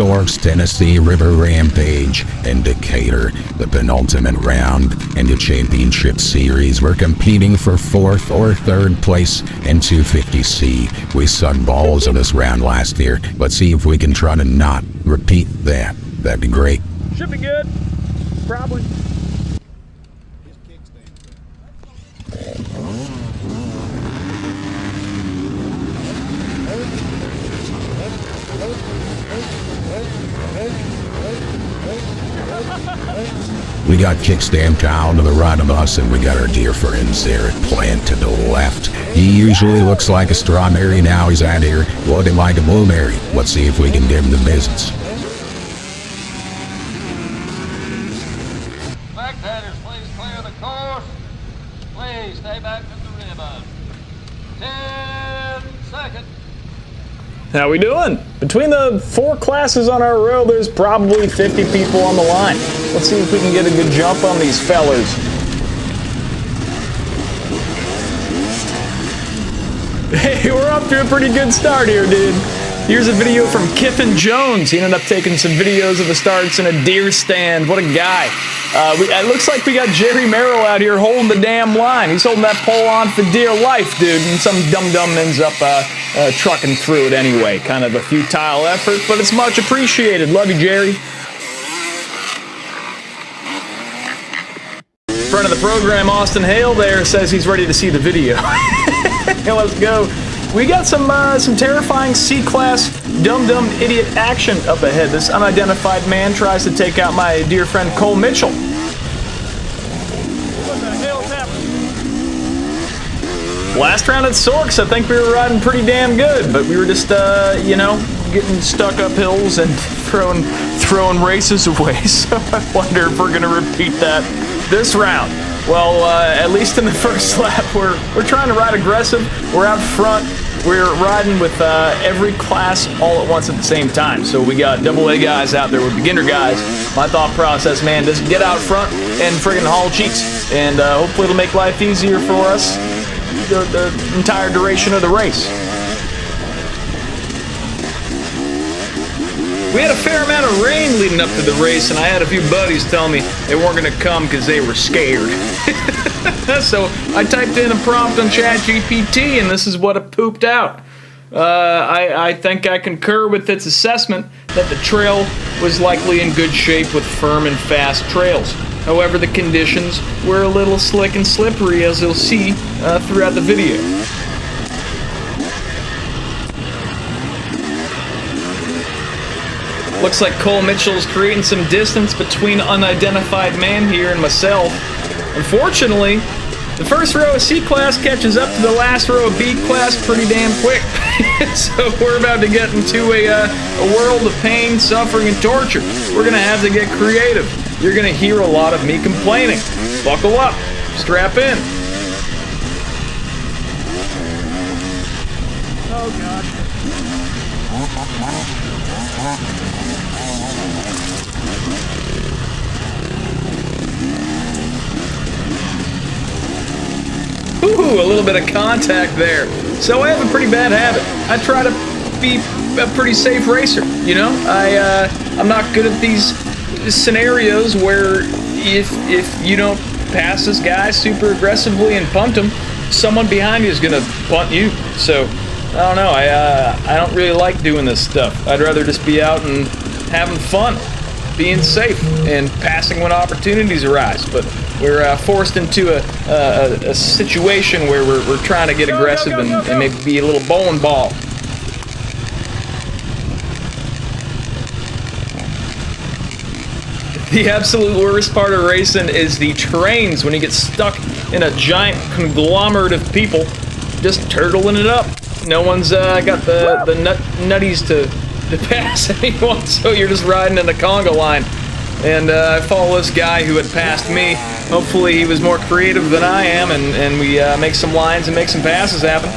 Sorcs, Tennessee River Rampage, and Decatur, the penultimate round in the championship series. We're competing for 4th or 3rd place in 250C. We sucked balls in this round last year. Let's see if we can try to not repeat that. That'd be great. Should be good. Probably. We got Kickstand Kyle to the right of us, and we got our dear friends there at Plant to the left. He usually looks like a strawberry. Now he's out here looking like a blueberry. Let's see if we can give him the business. Spectators, please clear the course. Please stay back from the ribbon. 10 seconds. How we doing? Between the 4 classes on our row, there's probably 50 people on the line. Let's see if we can get a good jump on these fellers. Hey, we're off to a pretty good start here, dude. Here's a video from Kiffin Jones. He ended up taking some videos of the starts in a deer stand. What a guy. It looks like we got Jerry Merrill out here holding the damn line. He's holding that pole on for dear life, dude. And some dum-dum ends up trucking through it anyway. Kind of a futile effort, but it's much appreciated. Love you, Jerry. Friend of the program, Austin Hale there, says he's ready to see the video. Let's go. We got some terrifying C-class dum-dum idiot action up ahead. This unidentified man tries to take out my dear friend Cole Mitchell. What the hell's happening? Last round at Sorcs, I think we were riding pretty damn good, but we were just, you know, getting stuck up hills and throwing races away. So I wonder if we're gonna repeat that this round. Well, at least in the first lap, we're trying to ride aggressive. We're out front. We're riding with every class all at once at the same time. So we got AA guys out there with beginner guys. My thought process, man, just get out front and friggin' haul cheeks. And hopefully it'll make life easier for us the entire duration of the race. We had a fair amount of rain leading up to the race, and I had a few buddies tell me they weren't going to come because they were scared. So I typed in a prompt on ChatGPT, and this is what it pooped out. I think I concur with its assessment that the trail was likely in good shape with firm and fast trails. However, the conditions were a little slick and slippery, as you'll see throughout the video. Looks like Cole Mitchell's creating some distance between unidentified man here and myself. Unfortunately, the first row of C-Class catches up to the last row of B-Class pretty damn quick. So we're about to get into a world of pain, suffering, and torture. We're going to have to get creative. You're going to hear a lot of me complaining. Buckle up. Strap in. Oh, God. Ooh, a little bit of contact there. So I have a pretty bad habit. I try to be a pretty safe racer, you know? I'm not good at these scenarios where if you don't pass this guy super aggressively and punt him, someone behind you is gonna punt you. So I don't know. I don't really like doing this stuff. I'd rather just be out and having fun, being safe, and passing when opportunities arise. But we're forced into a situation where we're trying to get aggressive and maybe be a little bowling ball. The absolute worst part of racing is the terrains when you get stuck in a giant conglomerate of people just turtling it up. No one's got the nutties to pass anyone, so you're just riding in the conga line. And I follow this guy who had passed me. Hopefully he was more creative than I am, and we make some lines and make some passes happen.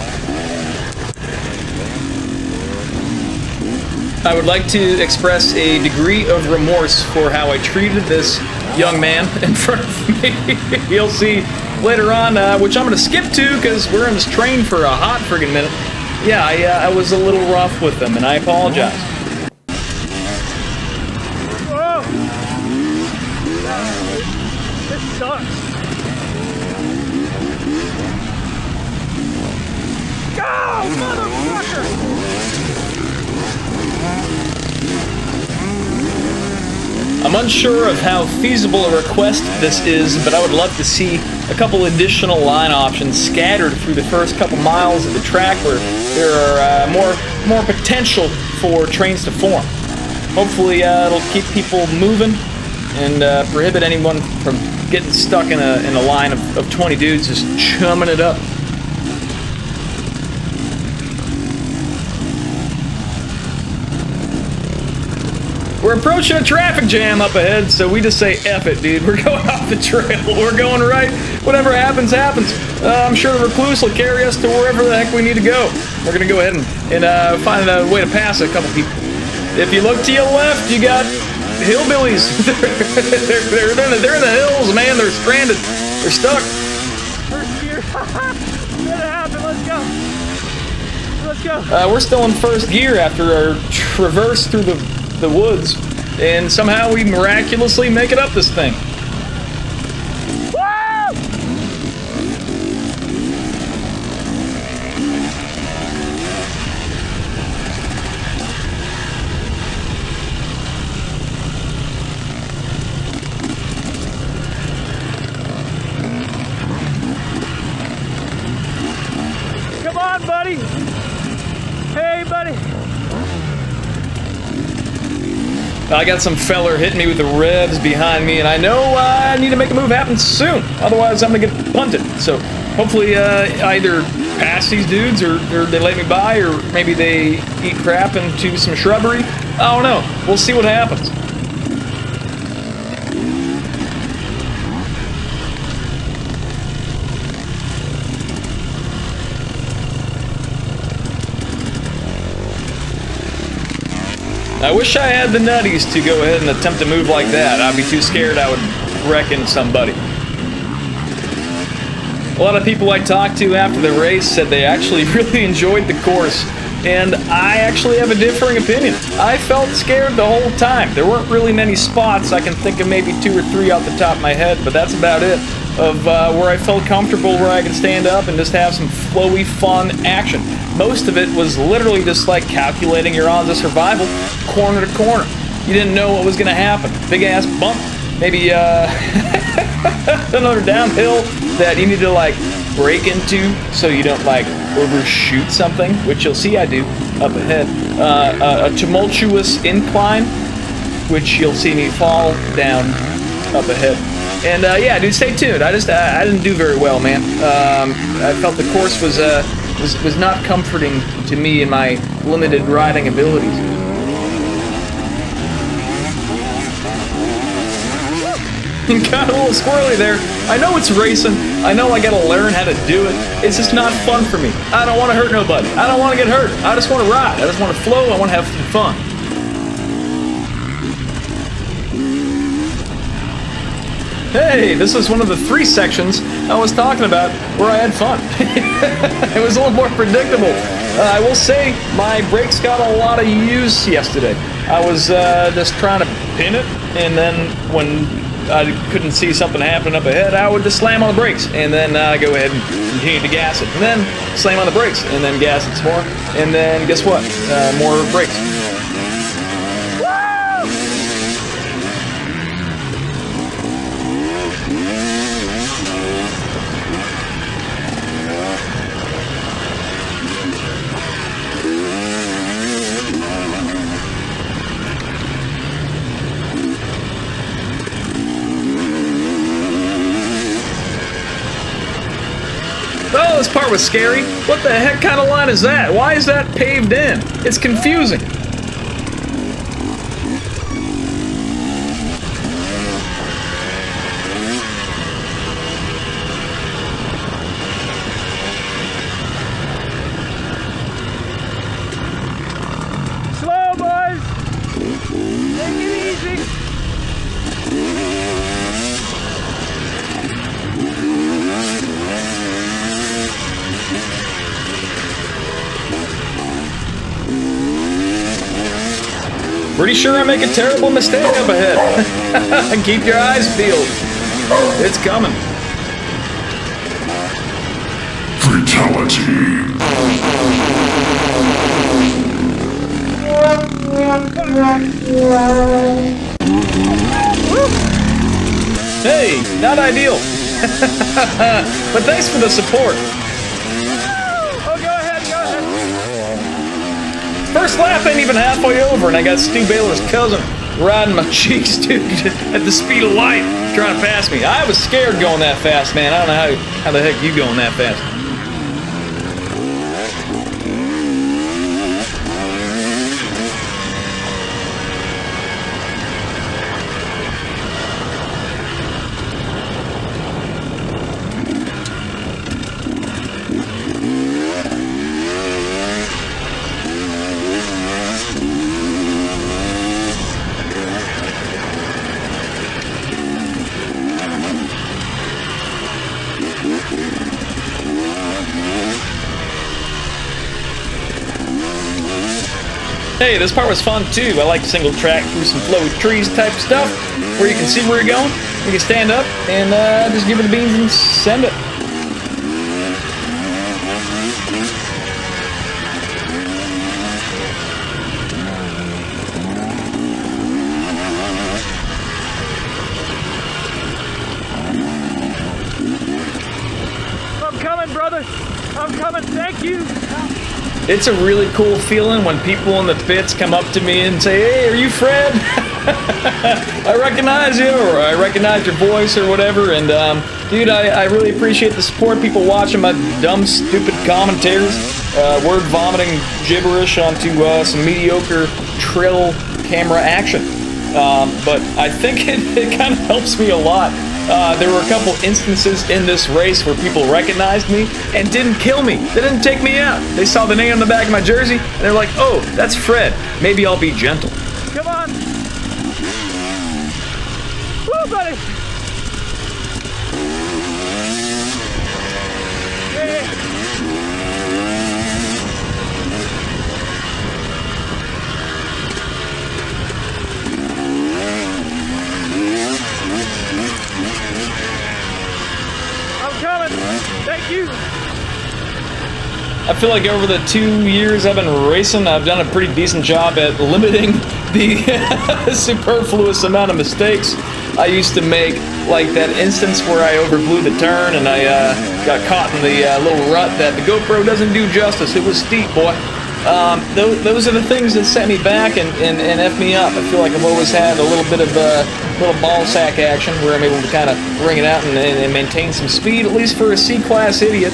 I would like to express a degree of remorse for how I treated this young man in front of me. You'll see later on, which I'm going to skip to because we're in this train for a hot friggin' minute. Yeah, I was a little rough with him, and I apologize. I'm unsure of how feasible a request this is, but I would love to see a couple additional line options scattered through the first couple miles of the track where there are more potential for trains to form. Hopefully it'll keep people moving and prohibit anyone from getting stuck in a line of 20 dudes just chumming it up. We're approaching a traffic jam up ahead, so we just say F it, dude. We're going off the trail. We're going right. Whatever happens, happens. I'm sure the recluse will carry us to wherever the heck we need to go. We're going to go ahead and find a way to pass a couple people. If you look to your left, you got hillbillies. they're in the hills, man. They're stranded. They're stuck. First gear. Let it happen. Let's go. Let's go. We're still in first gear after our traverse through the woods, and somehow we miraculously make it up this thing. Woo! Come on, buddy. Hey, buddy. I got some feller hitting me with the revs behind me, and I know I need to make a move happen soon. Otherwise, I'm gonna get punted. So hopefully, either pass these dudes, or they let me by, or maybe they eat crap into some shrubbery. I don't know. We'll see what happens. I wish I had the nutties to go ahead and attempt to move like that. I'd be too scared I would wreck into somebody. A lot of people I talked to after the race said they actually really enjoyed the course, and I actually have a differing opinion. I felt scared the whole time. There weren't really many spots. I can think of maybe 2 or 3 off the top of my head, but that's about it, of where I felt comfortable, where I could stand up and just have some flowy, fun action. Most of it was literally just like calculating your odds of survival, corner to corner. You didn't know what was going to happen. Big ass bump, maybe another downhill that you need to like brake into so you don't like overshoot something, which you'll see I do up ahead. A tumultuous incline, which you'll see me fall down up ahead. And yeah, dude, stay tuned. I didn't do very well, man. I felt the course was not comforting to me in my limited riding abilities. Got a little squirrely there. I know it's racing. I know I gotta learn how to do it. It's just not fun for me. I don't want to hurt nobody. I don't want to get hurt. I just want to ride. I just want to flow. I want to have some fun. Hey, this is one of the 3 sections I was talking about where I had fun. It was a little more predictable. I will say my brakes got a lot of use yesterday. I was just trying to pin it, and then when I couldn't see something happening up ahead, I would just slam on the brakes, and then go ahead and continue to gas it, and then slam on the brakes, and then gas it some more, and then guess what? More brakes. Oh, this part was scary. What the heck kind of line is that? Why is that paved in? It's confusing. Slow, boys. Take it easy. Pretty sure I make a terrible mistake up ahead. Keep your eyes peeled. It's coming. Fatality. Not ideal. But thanks for the support. Oh, go ahead. First lap ain't even halfway over, and I got Stu Baylor's cousin riding my cheeks, dude, at the speed of light, trying to pass me. I was scared going that fast, man. I don't know how the heck you going that fast. Hey, this part was fun too. I like single track through some flowy trees type stuff where you can see where you're going. You can stand up and just give her the beans and send it. I'm coming, brother. I'm coming. Thank you. It's a really cool feeling when people in the pits come up to me and say, "Hey, are you Fred?" I recognize you, or I recognize your voice, or whatever. And dude, I really appreciate the support. People watching my dumb, stupid commentaries, word vomiting gibberish onto some mediocre trail camera action. But I think it kind of helps me a lot. There were a couple instances in this race where people recognized me and didn't kill me. They didn't take me out. They saw the name on the back of my jersey, and they're like, "Oh, that's Fred. Maybe I'll be gentle." Come on. Woo, buddy. Yeah. I'm coming. Thank you. I feel like over the 2 years I've been racing, I've done a pretty decent job at limiting the superfluous amount of mistakes I used to make, like that instance where I overblew the turn and I got caught in the little rut that the GoPro doesn't do justice. It was steep, boy. Those are the things that set me back and F me up. I feel like I've always had a little bit of little ball sack action where I'm able to kind of ring it out and maintain some speed, at least for a C-class idiot.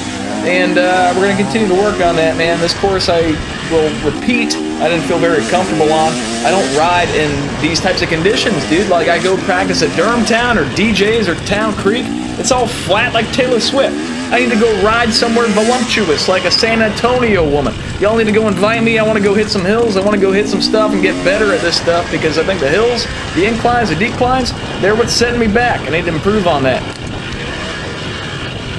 And we're going to continue to work on that, man. This course, I will repeat, I didn't feel very comfortable on. I don't ride in these types of conditions, dude. Like, I go practice at Durham Town or DJ's or Town Creek. It's all flat like Taylor Swift. I need to go ride somewhere voluptuous like a San Antonio woman. Y'all need to go invite me. I want to go hit some hills. I want to go hit some stuff and get better at this stuff because I think the hills, the inclines, the declines, they're what's setting me back. I need to improve on that.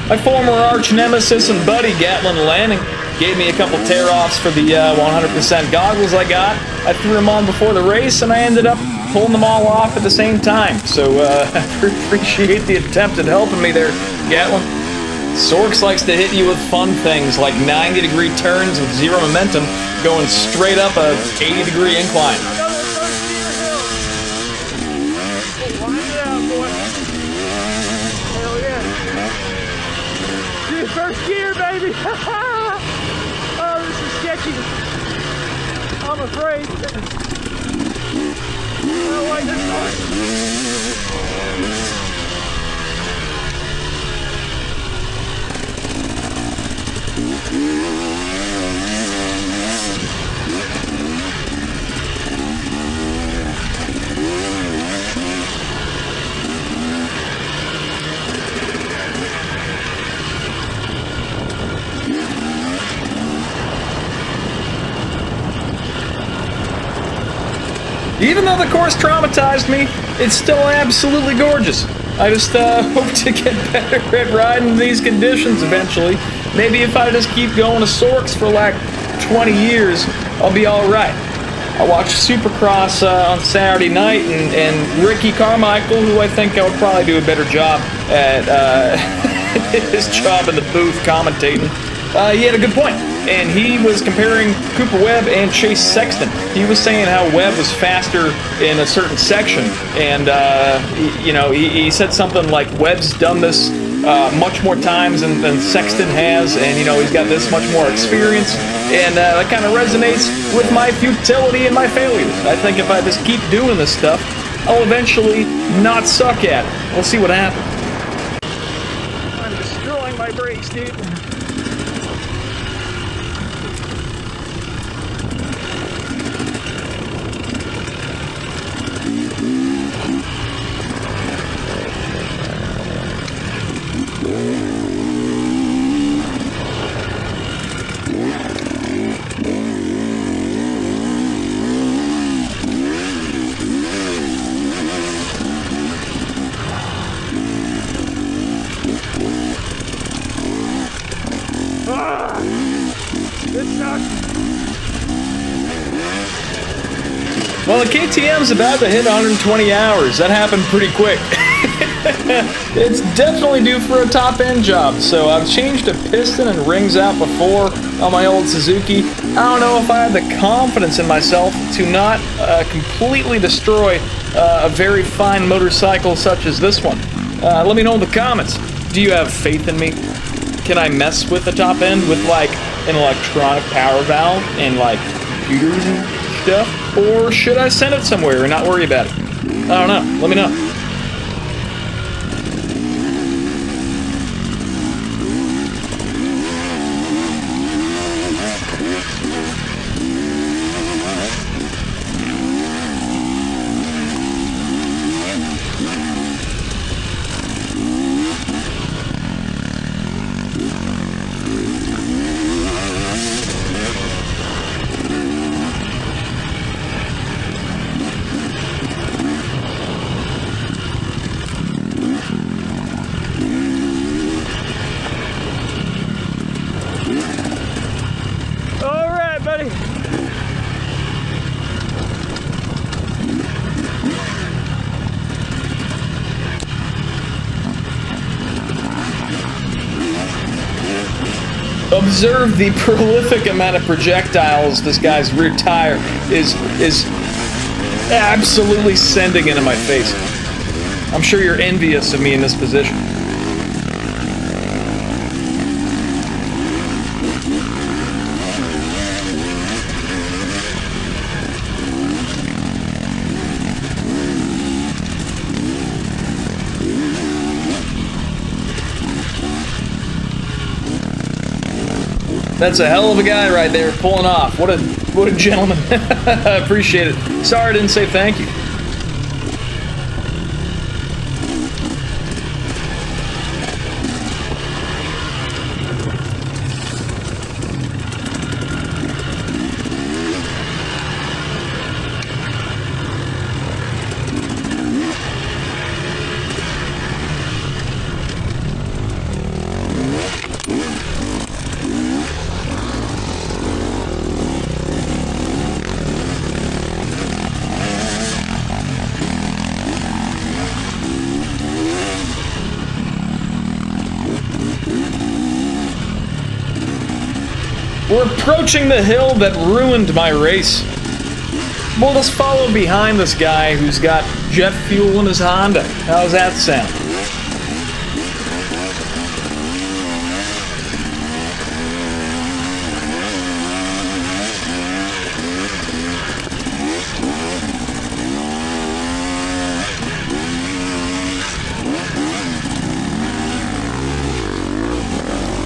My former arch nemesis and buddy, Gatlin Lanning, gave me a couple tear-offs for the 100% goggles I got. I threw them on before the race, and I ended up pulling them all off at the same time. So I appreciate the attempt at helping me there, Gatlin. Sorcs likes to hit you with fun things like 90-degree turns with zero momentum, going straight up a 80-degree incline. Another first gear hill. Oh, line it out, boy. Hell yeah. Dude, first gear, baby. Oh, this is sketchy. I'm afraid. I don't like this part. Even though the course traumatized me, it's still absolutely gorgeous. I just hope to get better at riding in these conditions eventually. Maybe if I just keep going to Sorcs for like 20 years, I'll be all right. I watched Supercross on Saturday night, and Ricky Carmichael, who I think I would probably do a better job at his job in the booth commentating, he had a good point, and he was comparing Cooper Webb and Chase Sexton. He was saying how Webb was faster in a certain section, and he said something like Webb's done this much more times than Sexton has, and he's got this much more experience, and that kind of resonates with my futility and my failures. I think if I just keep doing this stuff, I'll eventually not suck at it. We'll see what happens. I'm destroying my brakes, dude. Well, the KTM's about to hit 120 hours. That happened pretty quick. It's definitely due for a top-end job, so I've changed a piston and rings out before on my old Suzuki. I don't know if I have the confidence in myself to not completely destroy a very fine motorcycle such as this one. Let me know in the comments. Do you have faith in me? Can I mess with the top end with, like, an electronic power valve and, like, computers and stuff? Or should I send it somewhere and not worry about it? I don't know. Let me know. Observe the prolific amount of projectiles this guy's rear tire is absolutely sending into my face. I'm sure you're envious of me in this position. That's a hell of a guy right there, pulling off. What a gentleman. I appreciate it. Sorry I didn't say thank you. We're approaching the hill that ruined my race. We'll just follow behind this guy who's got jet fuel in his Honda. How's that sound?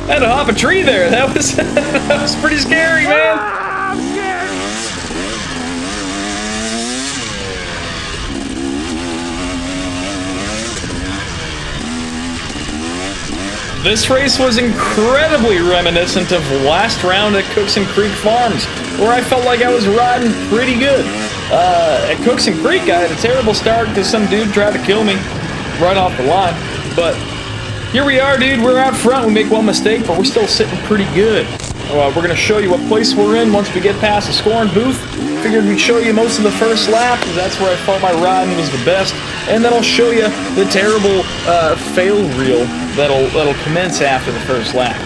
I had to hop a tree there. That was that was pretty scary, man. I'm scared. This race was incredibly reminiscent of last round at Cookson Creek Farms, where I felt like I was riding pretty good. At Cookson Creek, I had a terrible start because some dude tried to kill me right off the line, but here we are, dude. We're out front. We make one mistake, but we're still sitting pretty good. We're going to show you what place we're in once we get past the scoring booth. Figured we'd show you most of the first lap, because that's where I felt my riding was the best. And then I'll show you the terrible fail reel that'll commence after the first lap.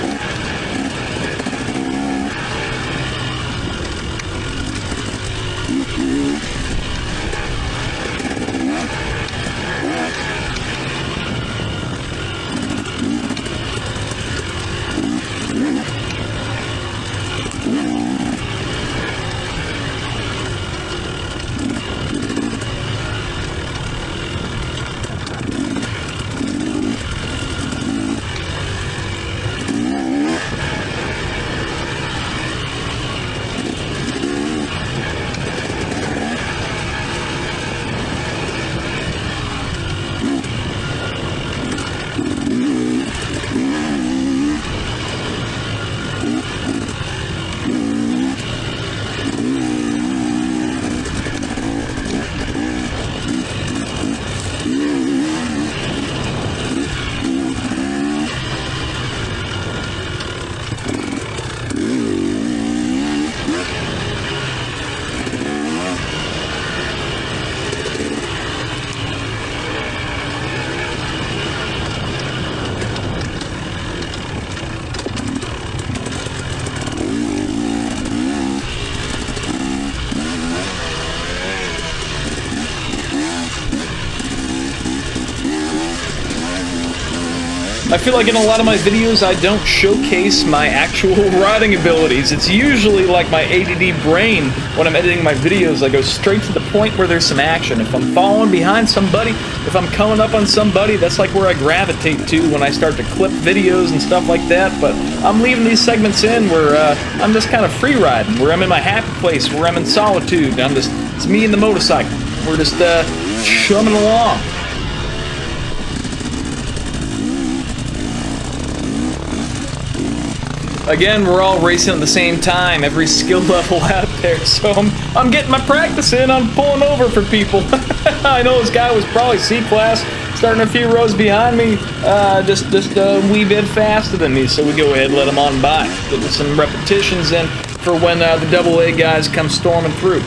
I feel like in a lot of my videos I don't showcase my actual riding abilities. It's usually like my ADD brain when I'm editing my videos. I go straight to the point where there's some action. If I'm following behind somebody, if I'm coming up on somebody, that's like where I gravitate to when I start to clip videos and stuff like that. But I'm leaving these segments in where I'm just kind of free riding, where I'm in my happy place, where I'm in solitude. It's me and the motorcycle. We're just chumming along. Again, we're all racing at the same time, every skill level out there, so I'm getting my practice in on pulling over for people. I know this guy was probably C-class, starting a few rows behind me, just a wee bit faster than me, so we go ahead and let him on by. Getting some repetitions in for when the AA guys come storming through.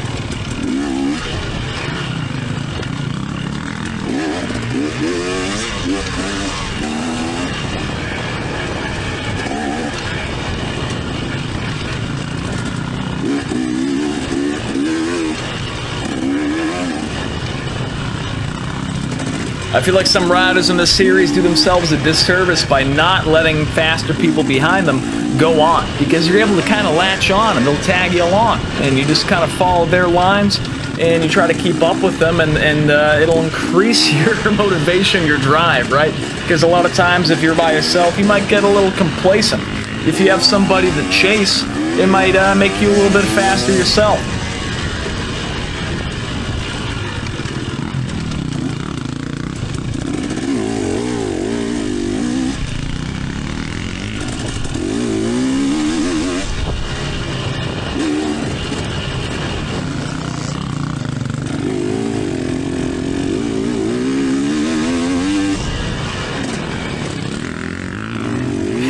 I feel like some riders in this series do themselves a disservice by not letting faster people behind them go on, because you're able to kind of latch on and they'll tag you along, and you just kind of follow their lines and you try to keep up with them, and it'll increase your motivation, your drive, right? Because a lot of times if you're by yourself, you might get a little complacent. If you have somebody to chase, it might make you a little bit faster yourself.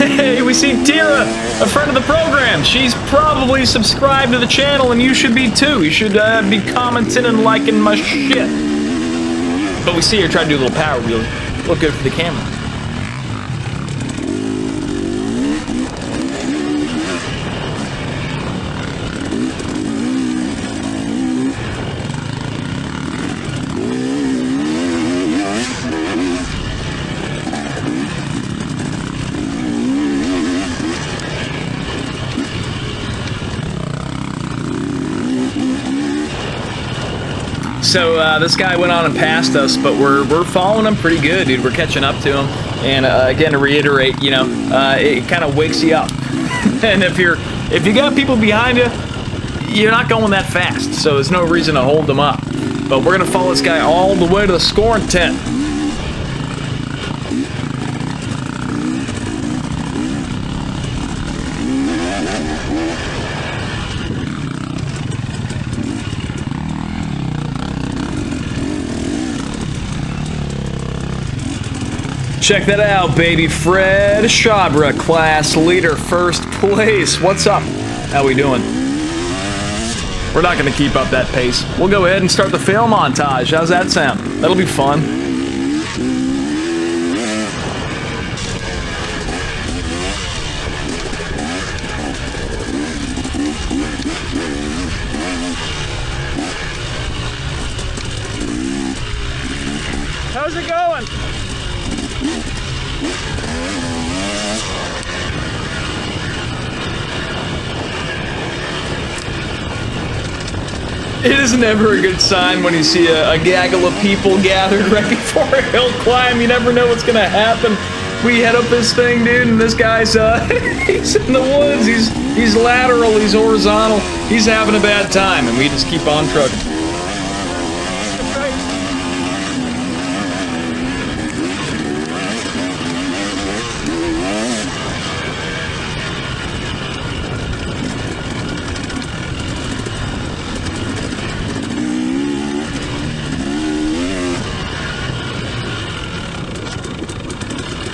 Hey, we see Tira, a friend of the program. She's probably subscribed to the channel, and you should be too. You should be commenting and liking my shit. But we see her try to do a little power wheel. Look good for the camera. So this guy went on and passed us, but we're following him pretty good, dude. We're catching up to him, and again, to reiterate, you know, it kind of wakes you up. And if you got people behind you, you're not going that fast, so there's no reason to hold them up. But we're gonna follow this guy all the way to the scoring tent. Check that out, baby. Fred Shabra, class leader, first place. What's up? How we doing? We're not going to keep up that pace. We'll go ahead and start the fail montage. How's that sound? That'll be fun. How's it going? It is never a good sign when you see a gaggle of people gathered right before a hill climb. You never know what's gonna happen. We head up this thing, dude, and this guy's he's in the woods. He's lateral. He's horizontal. He's having a bad time, and we just keep on trucking.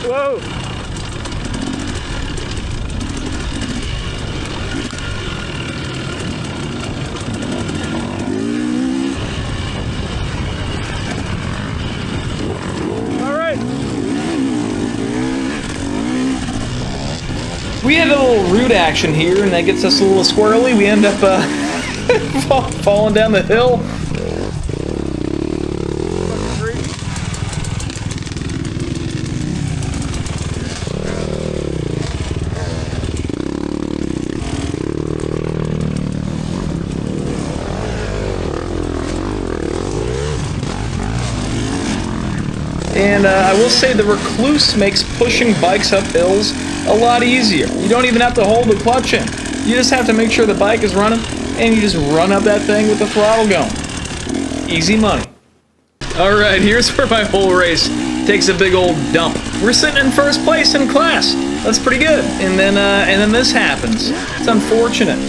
Whoa! All right. We had a little root action here, and that gets us a little squirrely. We end up falling down the hill. And I will say the Recluse makes pushing bikes up hills a lot easier. You don't even have to hold the clutch in. You just have to make sure the bike is running, and you just run up that thing with the throttle going. Easy money. Alright, here's where my whole race takes a big old dump. We're sitting in first place in class. That's pretty good. And then this happens. It's unfortunate.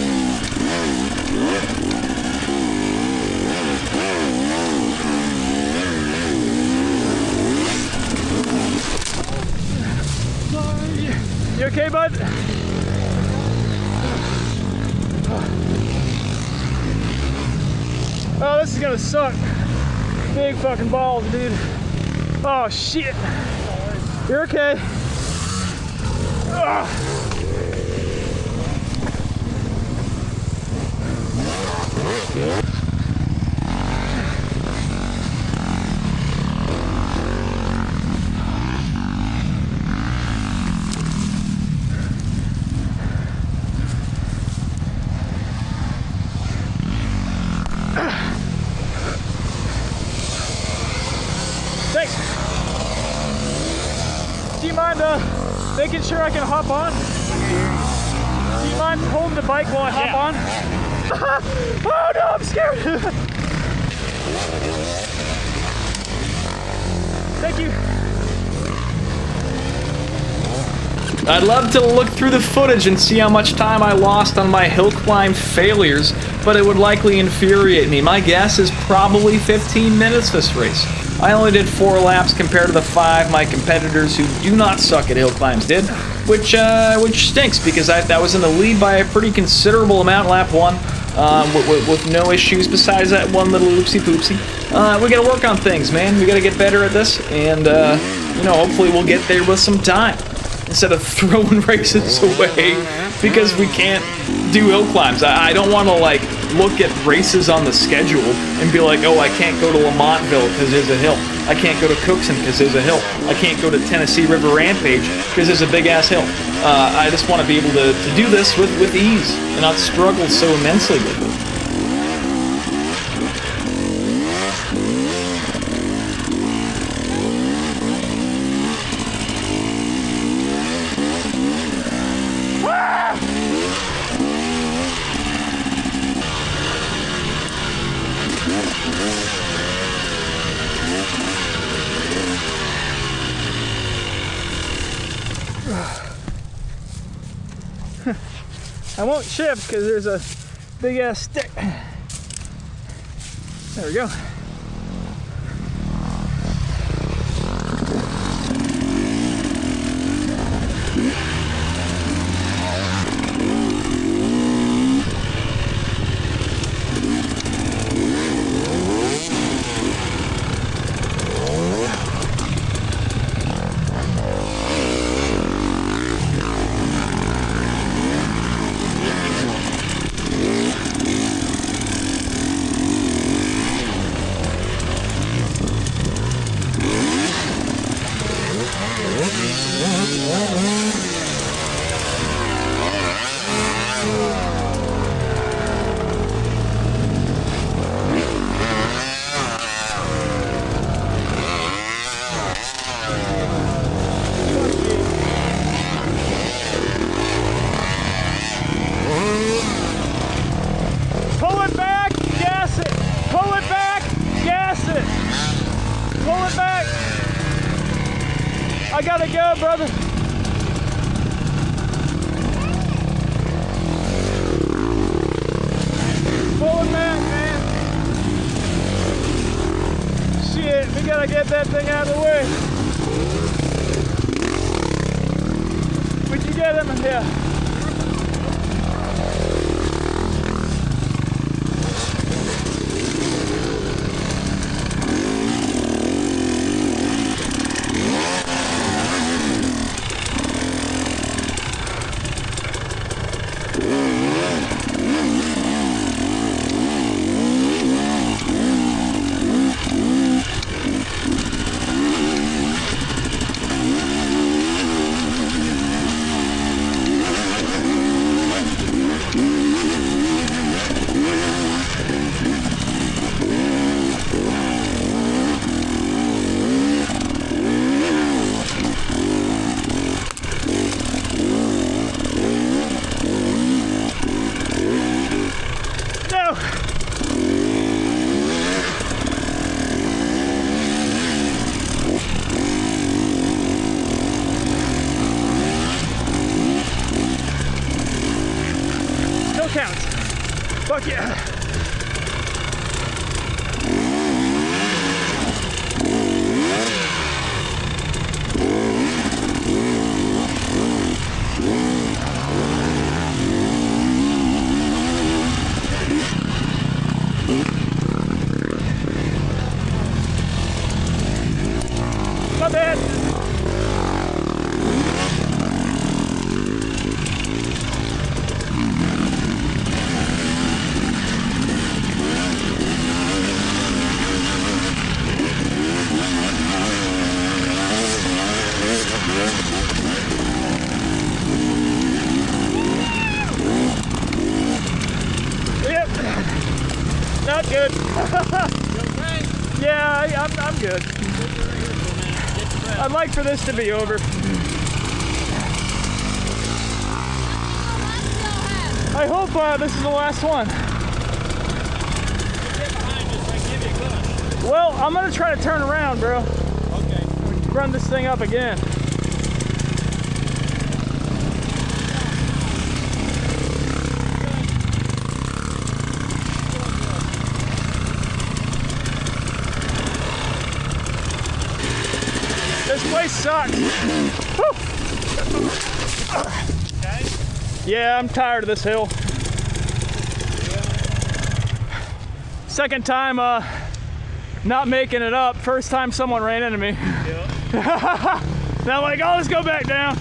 You okay, bud? Oh, this is gonna suck. Big fucking balls, dude. Oh, shit. You're okay. Ugh. Thanks. Do you mind making sure I can hop on? Do you mind holding the bike while I hop on? Oh no, I'm scared. Thank you. I'd love to look through the footage and see how much time I lost on my hill climb failures, but it would likely infuriate me. My guess is probably 15 minutes this race. I only did 4 laps compared to the 5 my competitors who do not suck at hill climbs did, which stinks because that was in the lead by a pretty considerable amount lap 1, with no issues besides that one little oopsie poopsie. We gotta work on things, man. We gotta get better at this, and hopefully we'll get there with some time instead of throwing races away because we can't do hill climbs. I don't want to look at races on the schedule and be like, oh, I can't go to Lamontville because there's a hill. I can't go to Cookson because there's a hill. I can't go to Tennessee River Rampage because there's a big ass hill. I just want to be able to do this with ease and not struggle so immensely with it. I won't shift because there's a big ass stick. There we go. Pull it back, gas it. Pull it back, gas it. Pull it back. I gotta go, brother. Pull it back, man. Shit, we gotta get that thing out of the way. Would you get him in here? Not bad. Yep. Not good. Yeah, I'm good. I'd like for this to be over. I hope this is the last one. Well, I'm gonna try to turn around, bro. Okay. Run this thing up again. This place sucks. Whew. Okay. Yeah, I'm tired of this hill. Second time not making it up. First time someone ran into me. Yeah. Now I'm like, oh, let's go back down.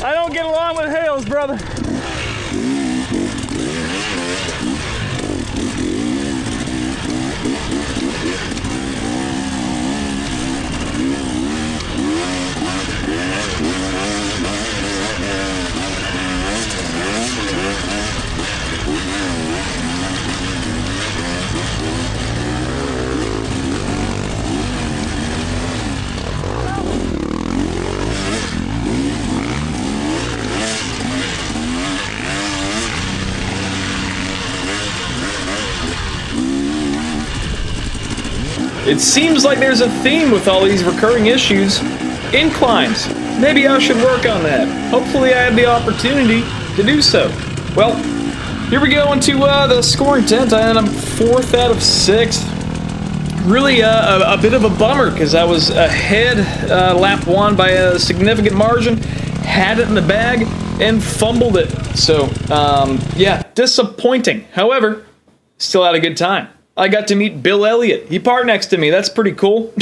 I don't get along with hills, brother. It seems like there's a theme with all these recurring issues. Inclines. Maybe I should work on that. Hopefully I have the opportunity to do so. Well, here we go into the scoring tent, and I'm 4th out of 6th. Really a bit of a bummer because I was ahead lap 1 by a significant margin, had it in the bag, and fumbled it. So, yeah, disappointing. However, still had a good time. I got to meet Bill Elliott. He parked next to me. That's pretty cool.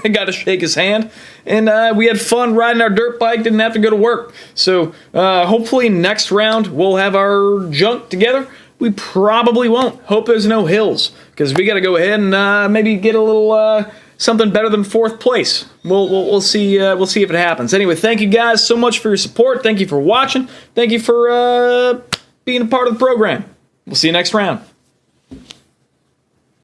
I got to shake his hand. And we had fun riding our dirt bike. Didn't have to go to work. So hopefully next round we'll have our junk together. We probably won't. Hope there's no hills. Because we got to go ahead and maybe get a little something better than 4th place. We'll see. We'll see if it happens. Anyway, thank you guys so much for your support. Thank you for watching. Thank you for being a part of the program. We'll see you next round.